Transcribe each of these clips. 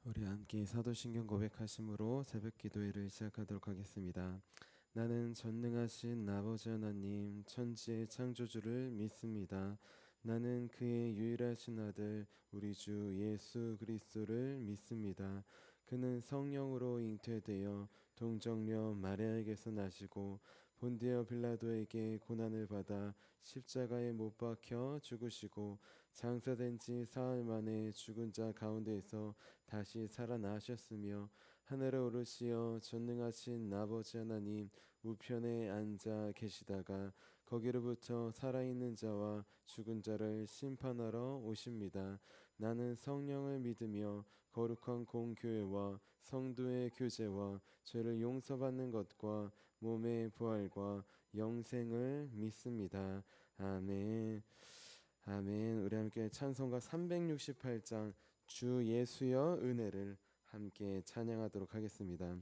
우리 함께 사도신경 고백하심으로 새벽 기도회를 시작하도록 하겠습니다. 나는 전능하신 아버지 하나님 천지의 창조주를 믿습니다. 나는 그의 유일하신 아들 우리 주 예수 그리스도를 믿습니다. 그는 성령으로 잉태되어 동정녀 마리아에게서 나시고 본디오 빌라도에게 고난을 받아 십자가에 못 박혀 죽으시고 장사된 지 사흘 만에 죽은 자 가운데에서 다시 살아나셨으며 하늘에 오르시어 전능하신 아버지 하나님 우편에 앉아 계시다가 거기로부터 살아있는 자와 죽은 자를 심판하러 오십니다. 나는 성령을 믿으며 거룩한 공교회와 성도의 교제와 죄를 용서받는 것과 몸의 부활과 영생을 믿습니다. 아멘. 아멘. 우리 함께 찬송가 368장 주 예수여 은혜를 함께 찬양하도록 하겠습니다.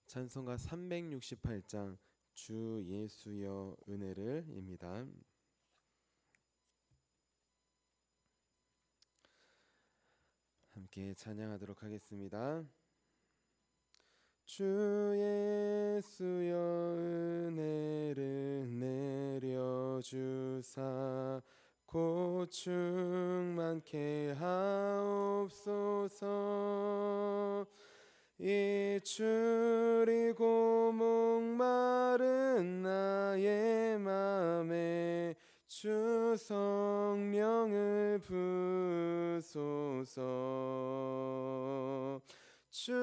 찬송가 368장 주 예수여 은혜를입니다. 함께 찬양하도록 하겠습니다. 주 예수여 은혜를 내려주사 고충 많게 하옵소서. 이추리고 목마른 나의 맘에 주 성령을 부소서. 주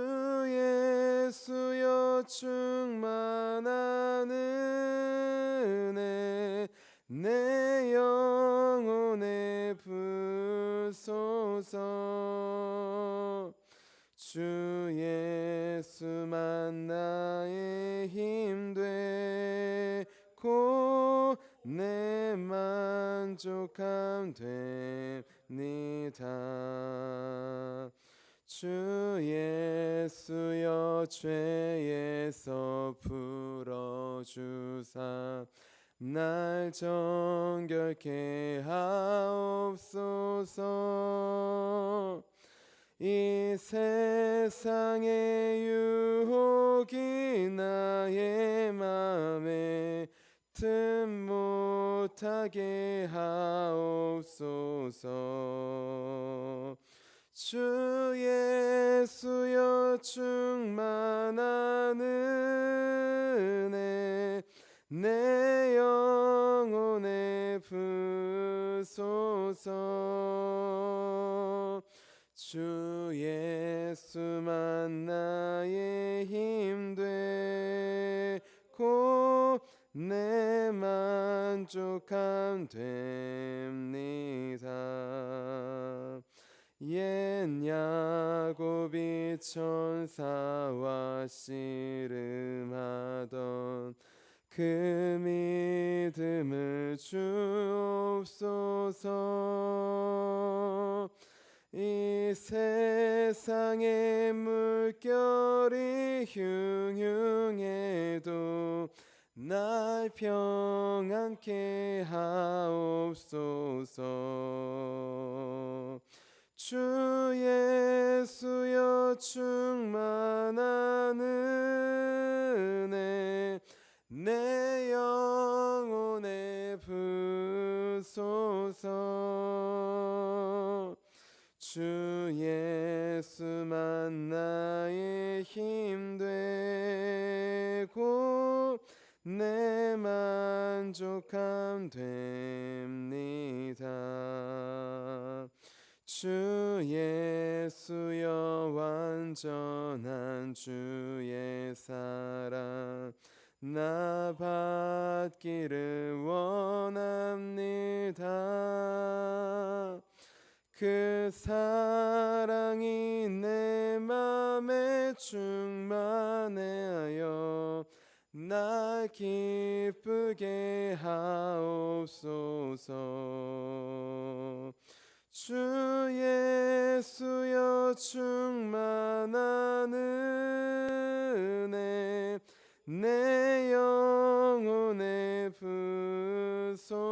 예수여 충만한 은혜 내 영혼에 부소서. 주 예수만 나의 힘 되고 내 만족함 됩니다. 주 예수여 죄에서 풀어주사 날 정결케 하옵소서. 이 세상의 유혹이 나의 맘에 틈 못하게 하옵소서. 주 예수여 충만한 은혜 내 영혼에 부소서. 주 예수만 나의 힘 되고 내 만족함 됩니다. 옛 야곱이 천사와 씨름하던 그 믿음을 주옵소서. 이 세상의 물결이 흉흉해도 날 평안케 하옵소서. 주 예수여 충만한 은혜 내 영혼에 부소서. 주 예수만 나의 힘 되고 내 만족함 됩니다. 주 예수여 완전한 주의 사랑 나 받기를 원합니다. 그 사랑이 내 맘에 충만하여 날 기쁘게 하옵소서. 주 예수여 충만한 은혜 내 영혼에 부소서.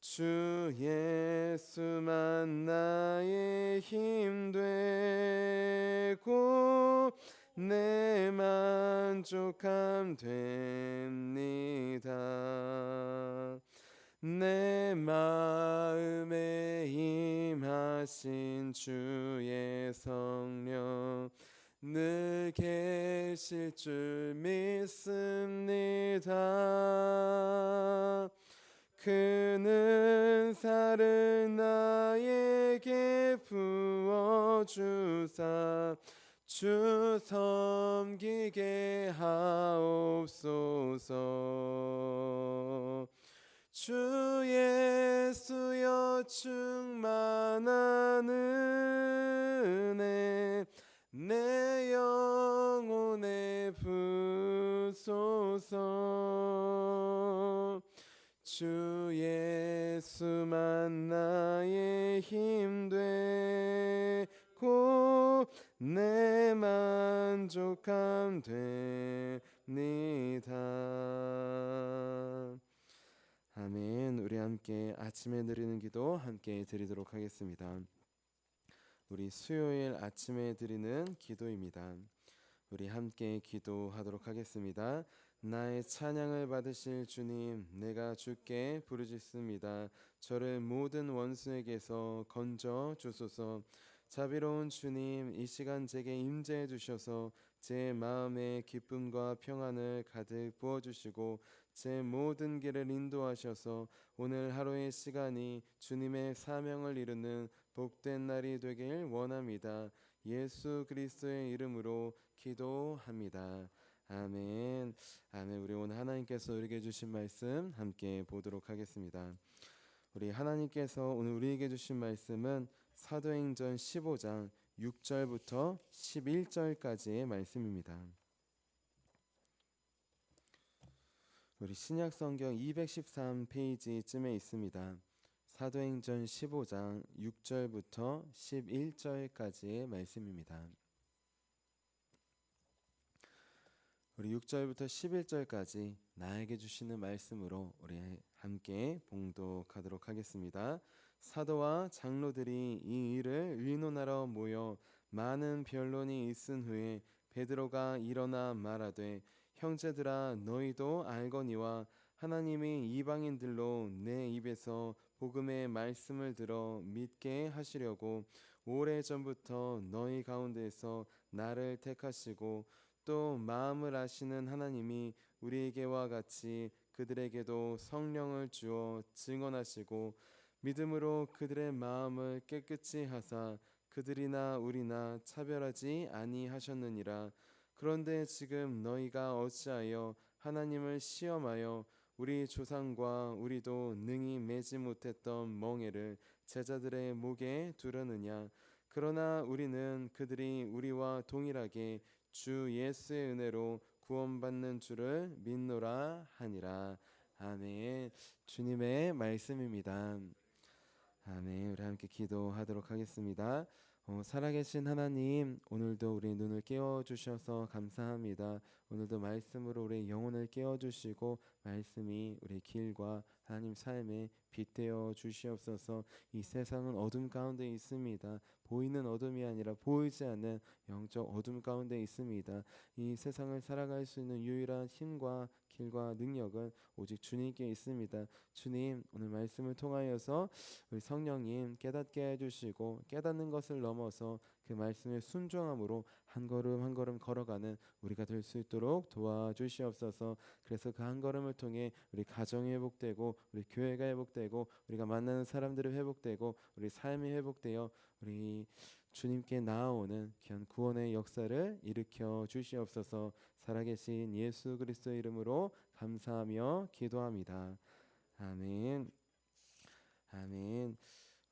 주 예수만 나의 힘 되고 내 만족함 됩니다. 내 마음에 임하신 주의 성령 늘 계실 줄 믿습니다. 그는 살을 나에게 부어주사 주 섬기게 하옵소서. 주 예수여 충만한 은혜 내 영혼에 부소서. 주 예수만 나의 힘 되고 내 만족함 됩니다. 아멘. 우리 함께 아침에 드리는 기도 함께 드리도록 하겠습니다. 우리 수요일 아침에 드리는 기도입니다. 우리 함께 기도하도록 하겠습니다. 나의 찬양을 받으실 주님, 내가 주께 부르짖습니다. 저를 모든 원수에게서 건져 주소서. 자비로운 주님, 이 시간 제게 임재해 주셔서 제 마음에 기쁨과 평안을 가득 부어주시고 제 모든 길을 인도하셔서 오늘 하루의 시간이 주님의 사명을 이루는 복된 날이 되길 원합니다. 예수 그리스도의 이름으로 기도합니다. 아멘. 아멘. 우리 오늘 하나님께서 우리에게 주신 말씀 함께 보도록 하겠습니다. 우리 하나님께서 오늘 우리에게 주신 말씀은 사도행전 15장 6절부터 11절까지의 말씀입니다. 우리 신약성경 213페이지쯤에 있습니다. 사도행전 15장 6절부터 11절까지의 말씀입니다. 우리 6절부터 11절까지 나에게 주시는 말씀으로 우리 함께 봉독하도록 하겠습니다. 사도와 장로들이 이 일을 의논하러 모여 많은 변론이 있은 후에 베드로가 일어나 말하되 형제들아 너희도 알거니와 하나님이 이방인들로 내 입에서 복음의 말씀을 들어 믿게 하시려고 오래전부터 너희 가운데에서 나를 택하시고 또 마음을 아시는 하나님이 우리에게와 같이 그들에게도 성령을 주어 증언하시고 믿음으로 그들의 마음을 깨끗이 하사 그들이나 우리나 차별하지 아니하셨느니라. 그런데 지금 너희가 어찌하여 하나님을 시험하여 우리 조상과 우리도 능히 매지 못했던 멍에를 제자들의 목에 두려느냐. 그러나 우리는 그들이 우리와 동일하게 주 예수의 은혜로 구원받는 줄을 믿노라 하니라. 아멘. 주님의 말씀입니다. 아멘. 우리 함께 기도하도록 하겠습니다. 살아계신 하나님, 오늘도 우리 눈을 깨워주셔서 감사합니다. 오늘도 말씀으로 우리 영혼을 깨워주시고 말씀이 우리 길과 하나님 삶에 빛되어 주시옵소서. 이 세상은 어둠 가운데 있습니다. 보이는 어둠이 아니라 보이지 않는 영적 어둠 가운데 있습니다. 이 세상을 살아갈 수 있는 유일한 힘과 길과 능력은 오직 주님께 있습니다. 주님, 오늘 말씀을 통하여서 우리 성령님 깨닫게 해주시고 깨닫는 것을 넘어서 그 말씀에 순종함으로 한 걸음 한 걸음 걸어가는 우리가 될 수 있도록 도와주시옵소서. 그래서 그 한 걸음을 통해 우리 가정이 회복되고 우리 교회가 회복되고 우리가 만나는 사람들이 회복되고 우리 삶이 회복되어 우리 주님께 나아오는 귀한 구원의 역사를 일으켜 주시옵소서. 살아계신 예수 그리스도의 이름으로 감사하며 기도합니다. 아멘. 아멘.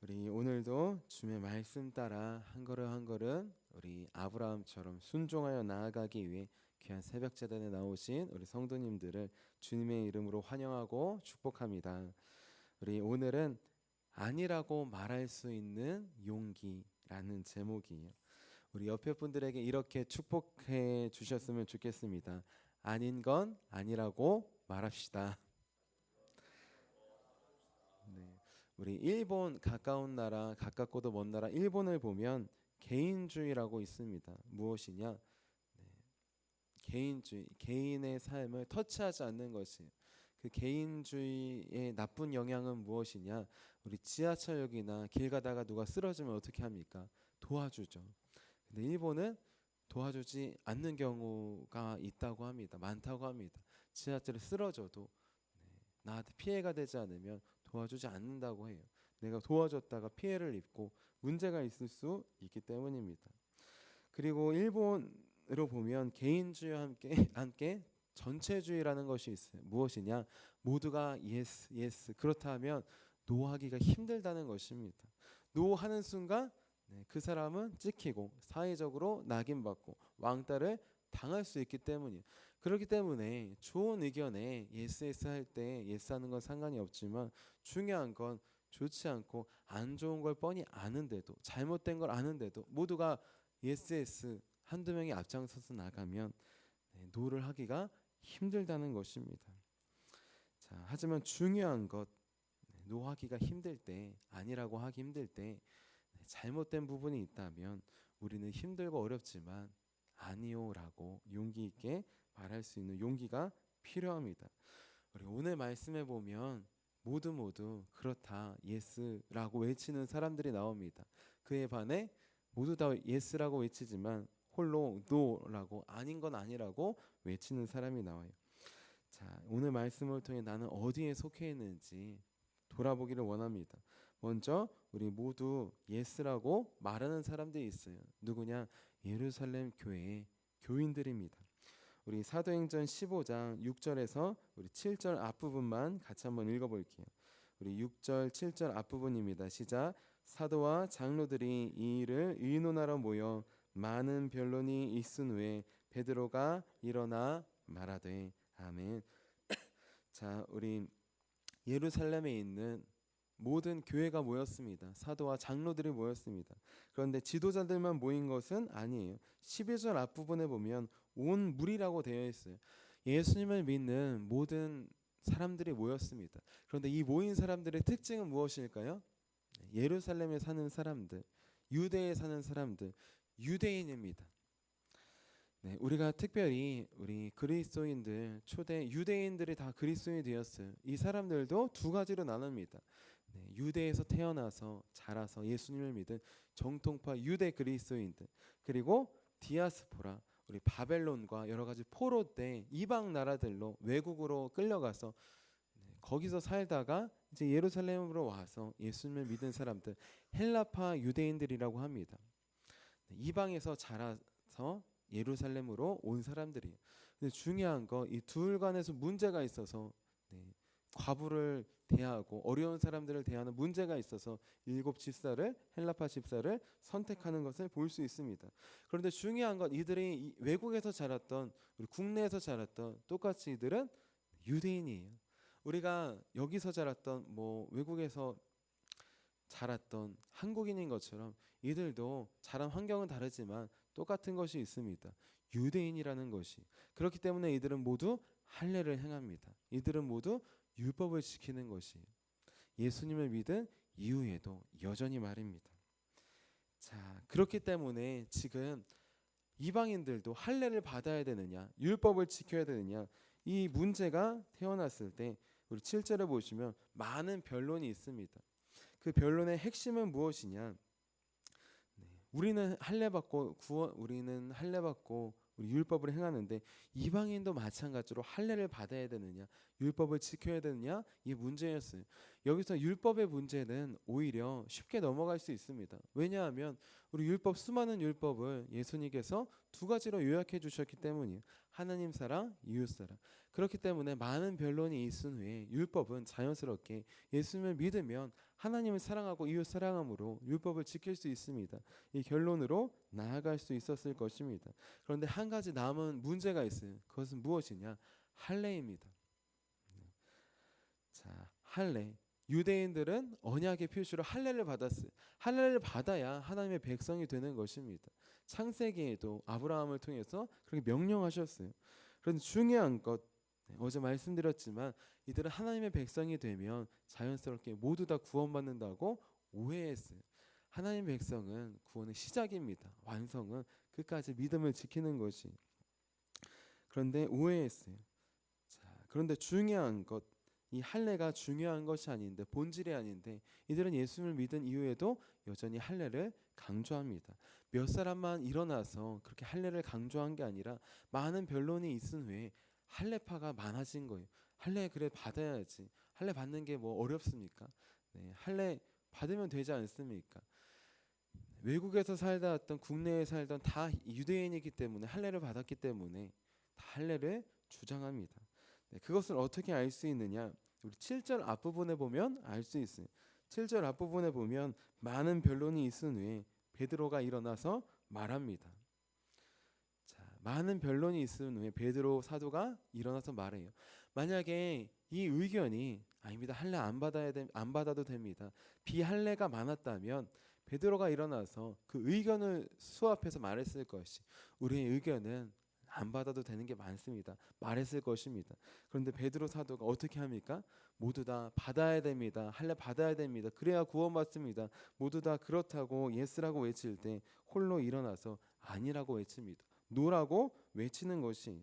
우리 오늘도 주님의 말씀 따라 한 걸음 한 걸음 우리 아브라함처럼 순종하여 나아가기 위해 귀한 새벽 제단에 나오신 우리 성도님들을 주님의 이름으로 환영하고 축복합니다. 우리 오늘은 아니라고 말할 수 있는 용기라는 제목이에요. 우리 옆에 분들에게 이렇게 축복해 주셨으면 좋겠습니다. 아닌 건 아니라고 말합시다. 네. 우리 일본 가까운 나라, 가깝고도 먼 나라 일본을 보면 개인주의라고 있습니다. 무엇이냐? 개인주의, 개인의 삶을 터치하지 않는 것이. 그 개인주의의 나쁜 영향은 무엇이냐? 우리 지하철역이나 길 가다가 누가 쓰러지면 어떻게 합니까? 도와주죠. 근데 일본은 도와주지 않는 경우가 있다고 합니다. 많다고 합니다. 지하철에 쓰러져도 나한테 피해가 되지 않으면 도와주지 않는다고 해요. 내가 도와줬다가 피해를 입고 문제가 있을 수 있기 때문입니다. 그리고 일본으로 보면 개인주의와 함께 전체주의라는 것이 있어요. 무엇이냐? 모두가 예스, 예스. 그렇다면 노하기가 힘들다는 것입니다. 노하는 순간 그 사람은 찍히고 사회적으로 낙인받고 왕따를 당할 수 있기 때문이에요. 그렇기 때문에 좋은 의견에 예스 할 때 예스하는 건 상관이 없지만 중요한 건 좋지 않고 안 좋은 걸 뻔히 아는데도 잘못된 걸 아는데도 모두가 예스 한두 명이 앞장서서 나가면 노를 하기가 힘들다는 것입니다. 자, 하지만 중요한 것 노하기가 힘들 때 아니라고 하기 힘들 때 잘못된 부분이 있다면 우리는 힘들고 어렵지만 아니요라고 용기 있게 말할 수 있는 용기가 필요합니다. 우리 오늘 말씀해 보면 모두 그렇다 예스라고 외치는 사람들이 나옵니다. 그에 반해 모두 다 예스라고 외치지만 홀로 노라고 아닌 건 아니라고 외치는 사람이 나와요. 자, 오늘 말씀을 통해 나는 어디에 속해 있는지 돌아보기를 원합니다. 먼저 우리 모두 예스라고 말하는 사람들이 있어요. 누구냐? 예루살렘 교회의 교인들입니다. 우리 사도행전 15장 6절에서 우리 7절 앞부분만 같이 한번 읽어볼게요. 우리 6절 7절 앞부분입니다. 시작. 사도와 장로들이 이 일을 의논하러 모여 많은 변론이 있은 후에 베드로가 일어나 말하되 아멘. 자, 우리 예루살렘에 있는 모든 교회가 모였습니다. 사도와 장로들이 모였습니다. 그런데 지도자들만 모인 것은 아니에요. 11절 앞부분에 보면 온 무리라고 되어 있어요. 예수님을 믿는 모든 사람들이 모였습니다. 그런데 이 모인 사람들의 특징은 무엇일까요? 예루살렘에 사는 사람들, 유대에 사는 사람들, 유대인입니다. 우리가 특별히 우리 그리스도인들 초대 유대인들이 다 그리스도인이 되었어요. 이 사람들도 두 가지로 나눕니다. 유대에서 태어나서 자라서 예수님을 믿은 정통파 유대 그리스도인들, 그리고 디아스포라 우리 바벨론과 여러 가지 포로 때 이방 나라들로 외국으로 끌려가서 거기서 살다가 이제 예루살렘으로 와서 예수님을 믿은 사람들, 헬라파 유대인들이라고 합니다. 이방에서 자라서 예루살렘으로 온 사람들이에요. 근데 중요한 거 이 둘 간에서 문제가 있어서 과부를 대하고 어려운 사람들을 대하는 문제가 있어서 일곱 집사를 헬라파 집사를 선택하는 것을 볼 수 있습니다. 그런데 중요한 건 이들이 외국에서 자랐던 우리 국내에서 자랐던 똑같이 이들은 유대인이에요. 우리가 여기서 자랐던 뭐 외국에서 자랐던 한국인인 것처럼 이들도 자란 환경은 다르지만 똑같은 것이 있습니다. 유대인이라는 것이. 그렇기 때문에 이들은 모두 할례를 행합니다. 이들은 모두 율법을 지키는 것이 예수님을 믿은 이후에도 여전히 말입니다. 자, 그렇기 때문에 지금 이방인들도 할례를 받아야 되느냐, 율법을 지켜야 되느냐, 이 문제가 태어났을 때 우리 7절을 보시면 많은 변론이 있습니다. 그 변론의 핵심은 무엇이냐? 우리는 할례 받고 우리 율법을 행하는데 이방인도 마찬가지로 할례를 받아야 되느냐, 율법을 지켜야 되느냐, 이 문제였어요. 여기서 율법의 문제는 오히려 쉽게 넘어갈 수 있습니다. 왜냐하면 우리 율법, 수많은 율법을 예수님께서 두 가지로 요약해 주셨기 때문이에요. 하나님 사랑, 이웃 사랑. 그렇기 때문에 많은 변론이 있은 후에 율법은 자연스럽게 예수님을 믿으면 하나님을 사랑하고 이웃 사랑함으로 율법을 지킬 수 있습니다. 이 결론으로 나아갈 수 있었을 것입니다. 그런데 한 가지 남은 문제가 있어요. 그것은 무엇이냐? 할례입니다. 자, 할례. 유대인들은 언약의 표시로 할례를 받았어요. 할례를 받아야 하나님의 백성이 되는 것입니다. 창세기에도 아브라함을 통해서 그렇게 명령하셨어요. 그런데 중요한 것, 어제 말씀드렸지만 이들은 하나님의 백성이 되면 자연스럽게 모두 다 구원받는다고 오해했어요. 하나님의 백성은 구원의 시작입니다. 완성은 끝까지 믿음을 지키는 것이. 그런데 오해했어요. 자, 그런데 중요한 것, 이 할례가 중요한 것이 아닌데, 본질이 아닌데, 이들은 예수님을 믿은 이후에도 여전히 할례를 강조합니다. 몇 사람만 일어나서 그렇게 할례를 강조한 게 아니라 많은 변론이 있은 후에 할례파가 많아진 거예요. 할례 그래 받아야지. 할례 받는 게 뭐 어렵습니까? 네, 할례 받으면 되지 않습니까? 외국에서 살다 왔던 국내에 살던 다 유대인이기 때문에 할례를 받았기 때문에 다 할례를 주장합니다. 네, 그것을 어떻게 알 수 있느냐? 우리 7절 앞부분에 보면 알 수 있어요. 7절 앞부분에 보면 많은 변론이 있은 후에 베드로가 일어나서 말합니다. 자, 많은 변론이 있은 후에 베드로 사도가 일어나서 말해요. 만약에 이 의견이 아닙니다. 할례 안 받아도 됩니다. 비할례가 많았다면 베드로가 일어나서 그 의견을 수합해서 말했을 것이 우리의 의견은 안 받아도 되는 게 많습니다. 말했을 것입니다. 그런데 베드로 사도가 어떻게 합니까? 모두 다 받아야 됩니다. 할례 받아야 됩니다. 그래야 구원받습니다. 모두 다 그렇다고 예스라고 외칠 때 홀로 일어나서 아니라고 외칩니다. 노라고 외치는 것이.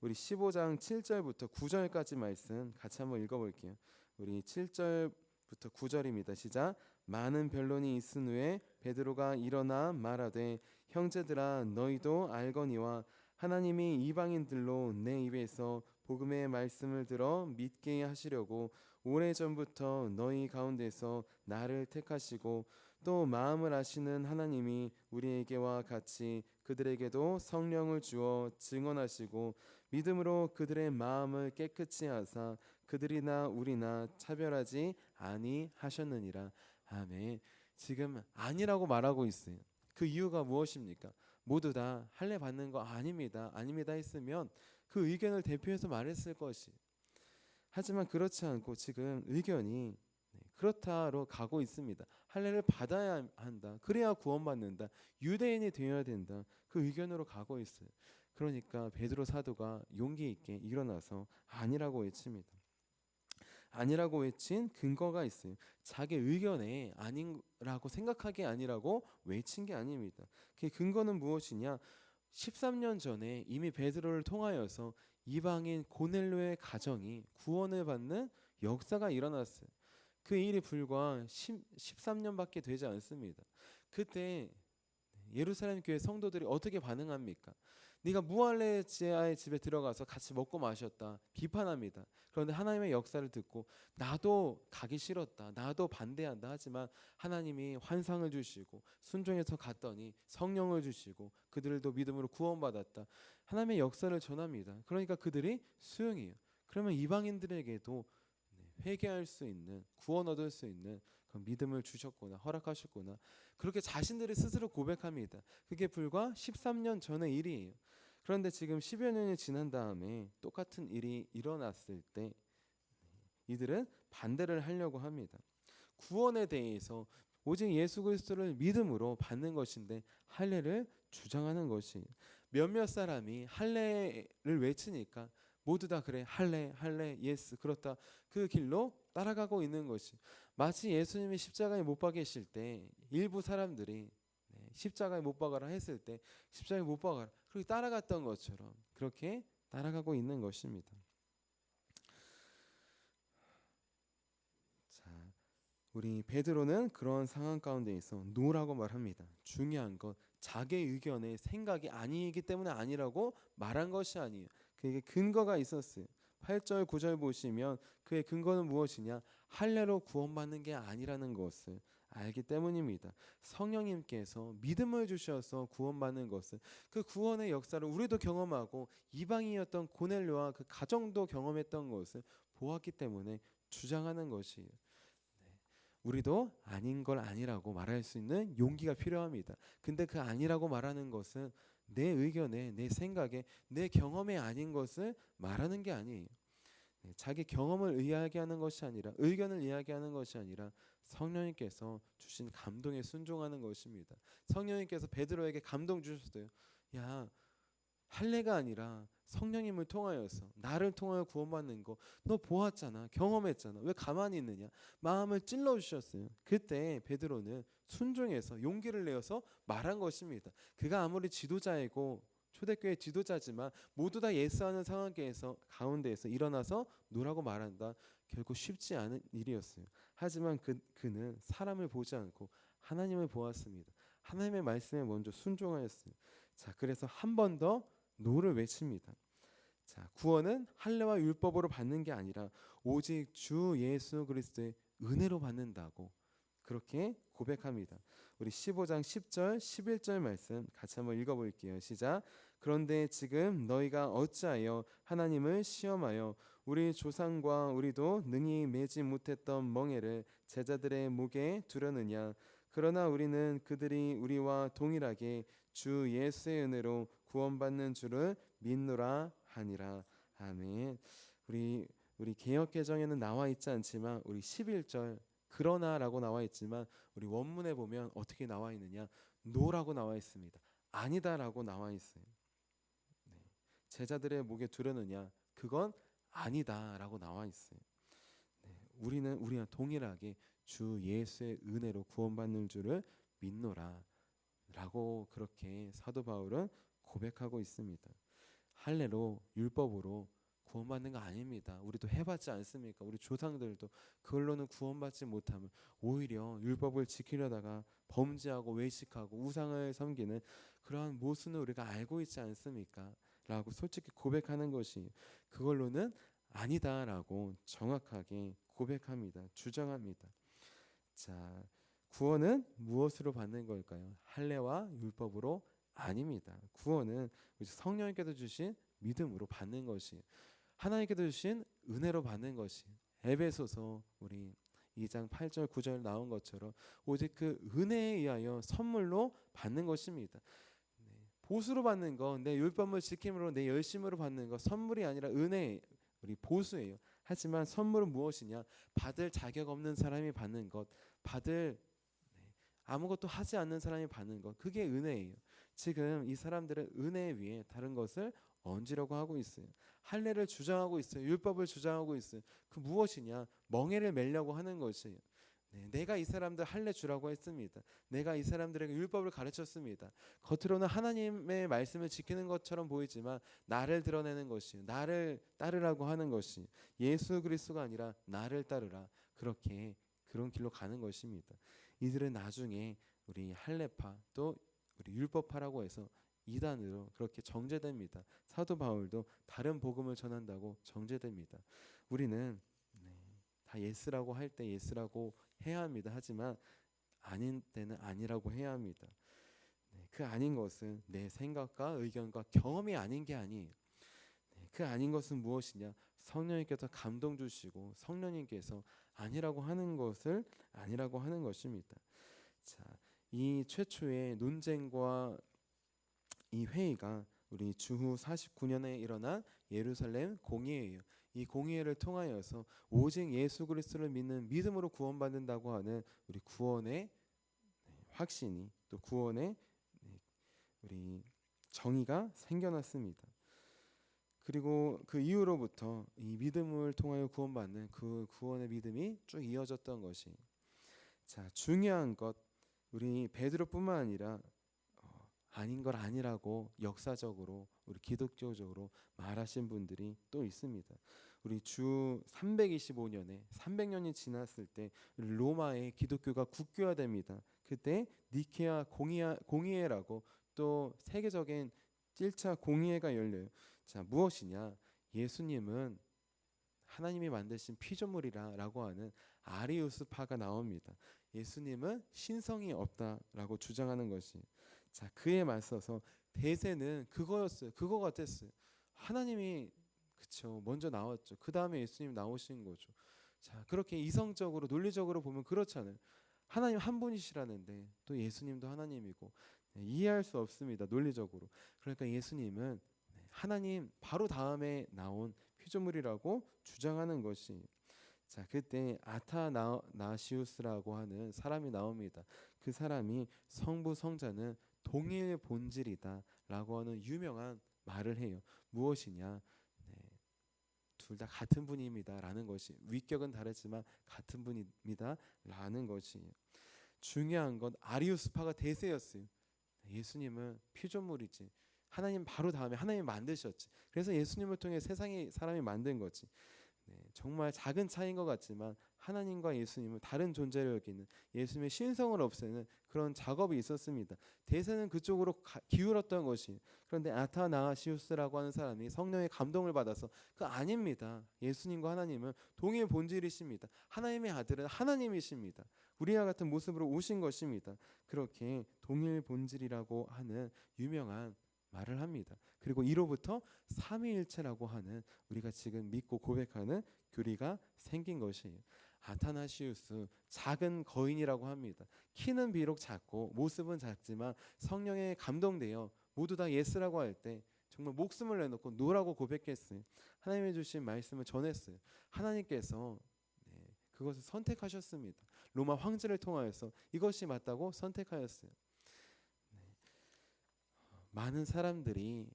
우리 15장 7절부터 9절까지 말씀 같이 한번 읽어볼게요. 우리 7절부터 9절입니다. 시작. 많은 변론이 있은 후에 베드로가 일어나 말하되 형제들아 너희도 알거니와 하나님이 이방인들로 내 입에서 복음의 말씀을 들어 믿게 하시려고 오래전부터 너희 가운데서 나를 택하시고 또 마음을 아시는 하나님이 우리에게와 같이 그들에게도 성령을 주어 증언하시고 믿음으로 그들의 마음을 깨끗이 하사 그들이나 우리나 차별하지 아니하셨느니라. 아멘. 지금 아니라고 말하고 있어요. 그 이유가 무엇입니까? 모두 다 할례 받는 거 아닙니다. 아닙니다 했으면 그 의견을 대표해서 말했을 것이. 하지만 그렇지 않고 지금 의견이 그렇다로 가고 있습니다. 할례를 받아야 한다. 그래야 구원받는다. 유대인이 되어야 된다. 그 의견으로 가고 있어요. 그러니까 베드로 사도가 용기 있게 일어나서 아니라고 외칩니다. 아니라고 외친 근거가 있어요. 자기 의견에 아니라고 생각하기 아니라고 외친 게 아닙니다. 그 근거는 무엇이냐? 13년 전에 이미 베드로를 통하여서 이방인 고넬료의 가정이 구원을 받는 역사가 일어났어요. 그 일이 불과 13년밖에 되지 않습니다. 그때 예루살렘 교회 성도들이 어떻게 반응합니까? 네가 무할레지아의 집에 들어가서 같이 먹고 마셨다. 비판합니다. 그런데 하나님의 역사를 듣고 나도 가기 싫었다. 나도 반대한다. 하지만 하나님이 환상을 주시고 순종해서 갔더니 성령을 주시고 그들도 믿음으로 구원받았다. 하나님의 역사를 전합니다. 그러니까 그들이 수용해요. 그러면 이방인들에게도 회개할 수 있는, 구원 얻을 수 있는 그런 믿음을 주셨구나, 허락하셨구나. 그렇게 자신들이 스스로 고백합니다. 그게 불과 13년 전의 일이에요. 그런데 지금 10여 년이 지난 다음에 똑같은 일이 일어났을 때 이들은 반대를 하려고 합니다. 구원에 대해서 오직 예수 그리스도를 믿음으로 받는 것인데 할례를 주장하는 것이. 몇몇 사람이 할례를 외치니까 모두 다 그래 할례 할례 예스 그렇다 그 길로 따라가고 있는 것이. 마치 예수님이 십자가에 못 박히실 때 일부 사람들이 십자가에 못 박아라 했을 때 십자가에 못 박아라 그렇게 따라갔던 것처럼 그렇게 따라가고 있는 것입니다. 자, 우리 베드로는 그런 상황 가운데 있어 노라고 말합니다. 중요한 건 자기 의견의 생각이 아니기 때문에 아니라고 말한 것이 아니에요. 그에게 근거가 있었어요. 8절 9절 보시면 그의 근거는 무엇이냐? 할례로 구원받는 게 아니라는 것을 알기 때문입니다. 성령님께서 믿음을 주셔서 구원받는 것을, 그 구원의 역사를 우리도 경험하고 이방인이었던 고넬료와 그 가정도 경험했던 것을 보았기 때문에 주장하는 것이에요. 우리도 아닌 걸 아니라고 말할 수 있는 용기가 필요합니다. 근데 그 아니라고 말하는 것은 내 의견에, 내 생각에, 내 경험에 아닌 것을 말하는 게 아니에요. 자기 경험을 이야기하는 것이 아니라, 의견을 이야기하는 것이 아니라 성령님께서 주신 감동에 순종하는 것입니다. 성령님께서 베드로에게 감동 주셨어요. 야, 할례가 아니라 성령님을 통하여서 나를 통하여 구원받는 거 너 보았잖아. 경험했잖아. 왜 가만히 있느냐? 마음을 찔러 주셨어요. 그때 베드로는 순종해서 용기를 내어서 말한 것입니다. 그가 아무리 지도자이고 초대교회 지도자지만 모두 다 예스하는 상황에서 가운데에서 일어나서 노라고 말한다. 결국 쉽지 않은 일이었어요. 하지만 그는 사람을 보지 않고 하나님을 보았습니다. 하나님의 말씀에 먼저 순종하였어요. 자, 그래서 한 번 더 노를 외칩니다. 자, 구원은 할례와 율법으로 받는 게 아니라 오직 주 예수 그리스도의 은혜로 받는다고 그렇게 고백합니다. 우리 15장 10절 11절 말씀 같이 한번 읽어볼게요. 시작. 그런데 지금 너희가 어찌하여 하나님을 시험하여 우리 조상과 우리도 능히 매지 못했던 멍에를 제자들의 목에 두려느냐. 그러나 우리는 그들이 우리와 동일하게 주 예수의 은혜로 구원받는 줄을 믿노라 하니라. 아멘. 우리 개역 개정에는 나와 있지 않지만 우리 11절 그러나라고 나와 있지만 우리 원문에 보면 어떻게 나와 있느냐? 노라고 나와 있습니다. 아니다라고 나와 있어요. 네. 제자들의 목에 두려느냐? 그건 아니다라고 나와 있어요. 네. 우리는 동일하게 주 예수의 은혜로 구원받는 줄을 믿노라라고 그렇게 사도 바울은 고백하고 있습니다. 할례로 율법으로 구원받는 거 아닙니다. 우리도 해봤지 않습니까? 우리 조상들도 그걸로는 구원받지 못하면 오히려 율법을 지키려다가 범죄하고 외식하고 우상을 섬기는 그러한 모순을 우리가 알고 있지 않습니까? 라고 솔직히 고백하는 것이 그걸로는 아니다라고 정확하게 고백합니다. 주장합니다. 자, 구원은 무엇으로 받는 걸까요? 할례와 율법으로 아닙니다. 구원은 성령님께서 주신 믿음으로 받는 것이 하나님께서 주신 은혜로 받는 것이 에베소서 우리 2장 8절 9절 나온 것처럼 오직 그 은혜에 의하여 선물로 받는 것입니다. 보수로 받는 거, 내 율법을 지킴으로 내 열심으로 받는 거 선물이 아니라 은혜, 우리 보수예요. 하지만 선물은 무엇이냐? 받을 자격 없는 사람이 받는 것, 아무것도 하지 않는 사람이 받는 것, 그게 은혜예요. 지금 이 사람들은 은혜 위에 다른 것을 얹으려고 하고 있어요. 할례를 주장하고 있어요. 율법을 주장하고 있어요. 그 무엇이냐? 멍에를 매려고 하는 것이에요. 내가 이 사람들 할례 주라고 했습니다. 내가 이 사람들에게 율법을 가르쳤습니다. 겉으로는 하나님의 말씀을 지키는 것처럼 보이지만 나를 드러내는 것이 나를 따르라고 하는 것이 예수 그리스도가 아니라 나를 따르라. 그런 길로 가는 것입니다. 이들은 나중에 우리 할례파 또 우리 율법파라고 해서 이단으로 그렇게 정죄됩니다. 사도 바울도 다른 복음을 전한다고 정죄됩니다. 우리는 다 예스라고 할 때 예스라고 해야 합니다. 하지만 아닌 때는 아니라고 해야 합니다. 그 아닌 것은 내 생각과 의견과 경험이 아닌 게 아니에요. 그 아닌 것은 무엇이냐? 성령님께서 감동 주시고 성령님께서 아니라고 하는 것을 아니라고 하는 것입니다. 자, 이 최초의 논쟁과 이 회의가 우리 주후 49년에 일어난 예루살렘 공의회예요. 이 공의회를 통하여서 오직 예수 그리스도를 믿는 믿음으로 구원받는다고 하는 우리 구원의 확신이 또 구원의 우리 정의가 생겨났습니다. 그리고 그 이후로부터 이 믿음을 통하여 구원받는 그 구원의 믿음이 쭉 이어졌던 것이 자 중요한 것 우리 베드로뿐만 아니라 아닌 걸 아니라고 역사적으로 우리 기독교적으로 말하신 분들이 또 있습니다. 우리 주 325년에 300년이 지났을 때 로마의 기독교가 국교화됩니다. 그때 니케아 공의회라고 또 세계적인 1차 공의회가 열려요. 자, 무엇이냐? 예수님은 하나님이 만드신 피조물이라고 하는 아리우스파가 나옵니다. 예수님은 신성이 없다라고 주장하는 것이 자 그에 맞서서 대세는 그거였어요. 그거 같았어요. 하나님이 그쵸 먼저 나왔죠. 그 다음에 예수님 나오신 거죠. 자 그렇게 이성적으로 논리적으로 보면 그렇잖아요. 하나님 한 분이시라는데 또 예수님도 하나님이고 이해할 수 없습니다. 논리적으로. 그러니까 예수님은 하나님 바로 다음에 나온 피조물이라고 주장하는 것이 자 그때 아타나시우스라고 하는 사람이 나옵니다. 그 사람이 성부 성자는 동일 본질이다 라고 하는 유명한 말을 해요. 무엇이냐? 네, 둘 다 같은 분입니다라는 것이, 위격은 다르지만 같은 분입니다라는 것이에요. 중요한 건 아리우스파가 대세였어요. 예수님은 피조물이지. 하나님 바로 다음에 하나님 만드셨지. 그래서 예수님을 통해 세상에 사람이 만든 거지. 네, 정말 작은 차이인 것 같지만 하나님과 예수님은 다른 존재를 여기는, 예수님의 신성을 없애는 그런 작업이 있었습니다. 대세는 그쪽으로 기울었던 것이. 그런데 아타나시우스라고 하는 사람이 성령의 감동을 받아서 그 아닙니다. 예수님과 하나님은 동일 본질이십니다. 하나님의 아들은 하나님이십니다. 우리와 같은 모습으로 오신 것입니다. 그렇게 동일 본질이라고 하는 유명한 말을 합니다. 그리고 이로부터 삼위일체라고 하는 우리가 지금 믿고 고백하는 교리가 생긴 것이에요. 아타나시우스, 작은 거인이라고 합니다. 키는 비록 작고 모습은 작지만 성령에 감동되어 모두 다 예스라고 할 때 정말 목숨을 내놓고 노라고 고백했어요. 하나님이 주신 말씀을 전했어요. 하나님께서 그것을 선택하셨습니다. 로마 황제를 통하여서 이것이 맞다고 선택하였어요. 많은 사람들이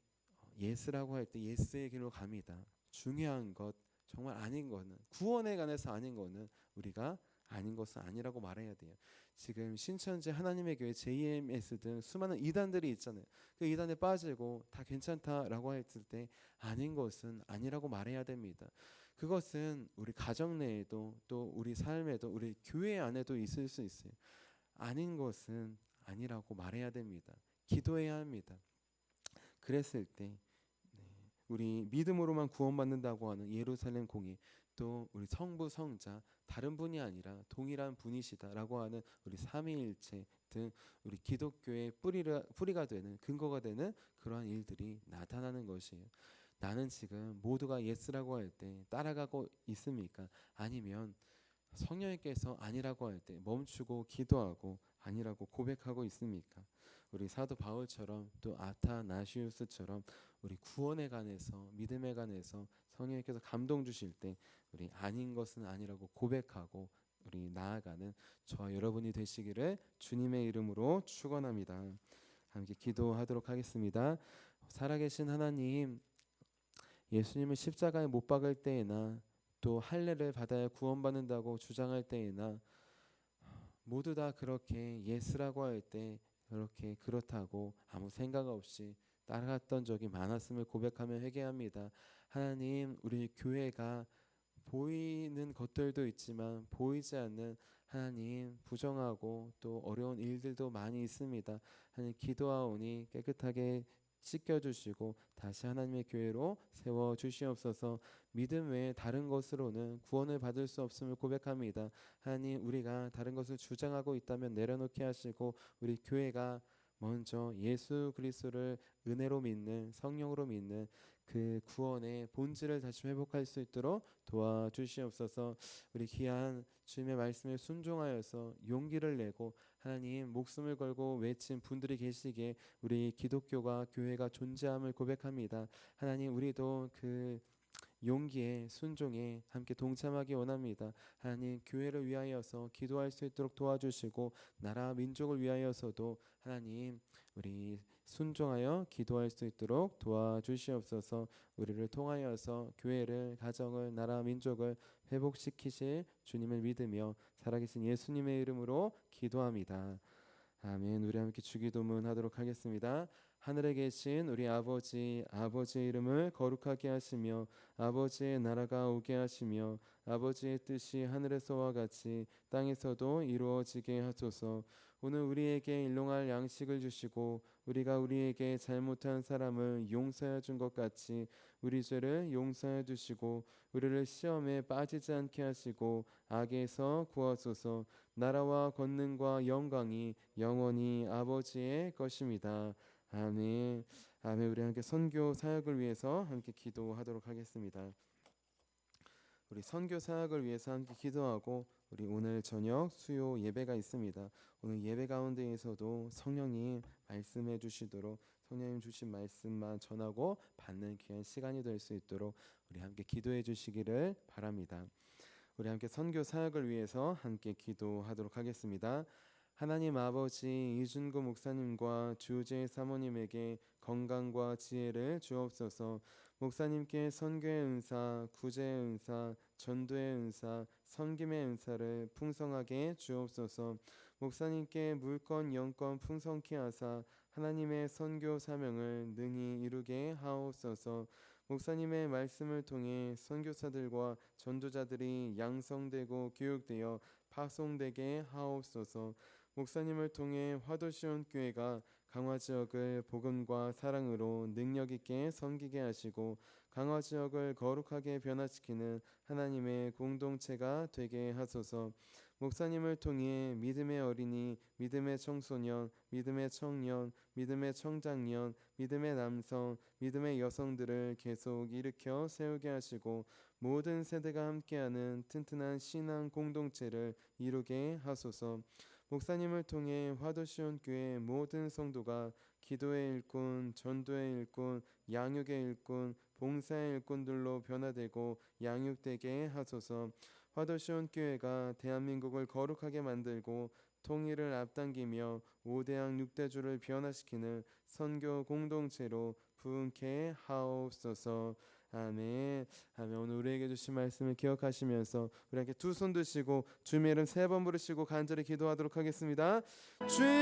예스라고 할 때 예스의 길로 갑니다. 중요한 것, 정말 아닌 거는, 구원에 관해서 아닌 거는 우리가 아닌 것은 아니라고 말해야 돼요. 지금 신천지 하나님의 교회 JMS 등 수많은 이단들이 있잖아요. 그 이단에 빠지고 다 괜찮다라고 했을 때 아닌 것은 아니라고 말해야 됩니다. 그것은 우리 가정 내에도 또 우리 삶에도 우리 교회 안에도 있을 수 있어요. 아닌 것은 아니라고 말해야 됩니다. 기도해야 합니다. 그랬을 때 우리 믿음으로만 구원받는다고 하는 예루살렘 공의, 또 우리 성부 성자 다른 분이 아니라 동일한 분이시다라고 하는 우리 삼위일체 등 우리 기독교의 뿌리가 되는, 근거가 되는 그러한 일들이 나타나는 것이에요. 나는 지금 모두가 예스라고 할 때 따라가고 있습니까? 아니면 성령님께서 아니라고 할 때 멈추고 기도하고 아니라고 고백하고 있습니까? 우리 사도 바울처럼 또 아타나시우스처럼 우리 구원에 관해서, 믿음에 관해서 성령님께서 감동 주실 때 우리 아닌 것은 아니라고 고백하고 우리 나아가는 저와 여러분이 되시기를 주님의 이름으로 축원합니다. 함께 기도하도록 하겠습니다. 살아계신 하나님, 예수님을 십자가에 못 박을 때에나 또 할례를 받아야 구원받는다고 주장할 때에나 모두 다 그렇게 예스라고 할 때 그렇게 그렇다고 아무 생각 없이 따라갔던 적이 많았음을 고백하며 회개합니다. 하나님, 우리 교회가 보이는 것들도 있지만 보이지 않는 하나님 부정하고 또 어려운 일들도 많이 있습니다. 하나님, 기도하오니 깨끗하게 씻겨주시고 다시 하나님의 교회로 세워주시옵소서. 믿음 외에 다른 것으로는 구원을 받을 수 없음을 고백합니다. 하나님, 우리가 다른 것을 주장하고 있다면 내려놓게 하시고 우리 교회가 먼저 예수 그리스도를 은혜로 믿는, 성령으로 믿는 그 구원의 본질을 다시 회복할 수 있도록 도와주시옵소서. 우리 귀한 주님의 말씀에 순종하여서 용기를 내고 하나님 목숨을 걸고 외친 분들이 계시기에 우리 기독교가, 교회가 존재함을 고백합니다. 하나님, 우리도 그 용기에 순종에 함께 동참하기 원합니다. 하나님, 교회를 위하여서 기도할 수 있도록 도와주시고 나라 민족을 위하여서도 하나님 우리 순종하여 기도할 수 있도록 도와주시옵소서. 우리를 통하여서 교회를, 가정을, 나라 민족을 회복시키실 주님을 믿으며 살아계신 예수님의 이름으로 기도합니다. 아멘. 우리 함께 주기도문 하도록 하겠습니다. 하늘에 계신 우리 아버지, 아버지의 이름을 거룩하게 하시며 아버지의 나라가 오게 하시며 아버지의 뜻이 하늘에서와 같이 땅에서도 이루어지게 하소서. 오늘 우리에게 일용할 양식을 주시고 우리가 우리에게 잘못한 사람을 용서해 준 것 같이 우리 죄를 용서해 주시고 우리를 시험에 빠지지 않게 하시고 악에서 구하소서. 나라와 권능과 영광이 영원히 아버지의 것입니다. 아멘. 아멘. 우리 함께 선교 사역을 위해서 함께 기도하도록 하겠습니다. 우리 선교 사역을 위해서 함께 기도하고 우리 오늘 저녁 수요 예배가 있습니다. 오늘 예배 가운데에서도 성령님 말씀해 주시도록, 성령님 주신 말씀만 전하고 받는 귀한 시간이 될 수 있도록 우리 함께 기도해 주시기를 바랍니다. 우리 함께 선교 사역을 위해서 함께 기도하도록 하겠습니다. 하나님 아버지 이준구 목사님과 주재 사모님에게 건강과 지혜를 주옵소서. 목사님께 선교의 은사, 구제의 은사, 전도의 은사, 섬김의 은사를 풍성하게 주옵소서. 목사님께 물권 영권 풍성케 하사 하나님의 선교 사명을 능히 이루게 하옵소서. 목사님의 말씀을 통해 선교사들과 전도자들이 양성되고 교육되어 파송되게 하옵소서. 목사님을 통해 화도시온교회가 강화 지역을 복음과 사랑으로 능력 있게 섬기게 하시고 강화 지역을 거룩하게 변화시키는 하나님의 공동체가 되게 하소서. 목사님을 통해 믿음의 어린이, 믿음의 청소년, 믿음의 청년, 믿음의 청장년, 믿음의 남성, 믿음의 여성들을 계속 일으켜 세우게 하시고 모든 세대가 함께하는 튼튼한 신앙 공동체를 이루게 하소서. 목사님을 통해 화도시온교회 모든 성도가 기도의 일꾼, 전도의 일꾼, 양육의 일꾼, 봉사의 일꾼들로 변화되고 양육되게 하소서. 화도시온교회가 대한민국을 거룩하게 만들고 통일을 앞당기며 5대양 6대주를 변화시키는 선교 공동체로 부흥케 하옵소서. 아멘. 아멘. 오늘 우리에게 주신 말씀을 기억하시면서 우리에게 두 손 드시고 주님의 이름 3번 부르시고 간절히 기도하도록 하겠습니다. 주여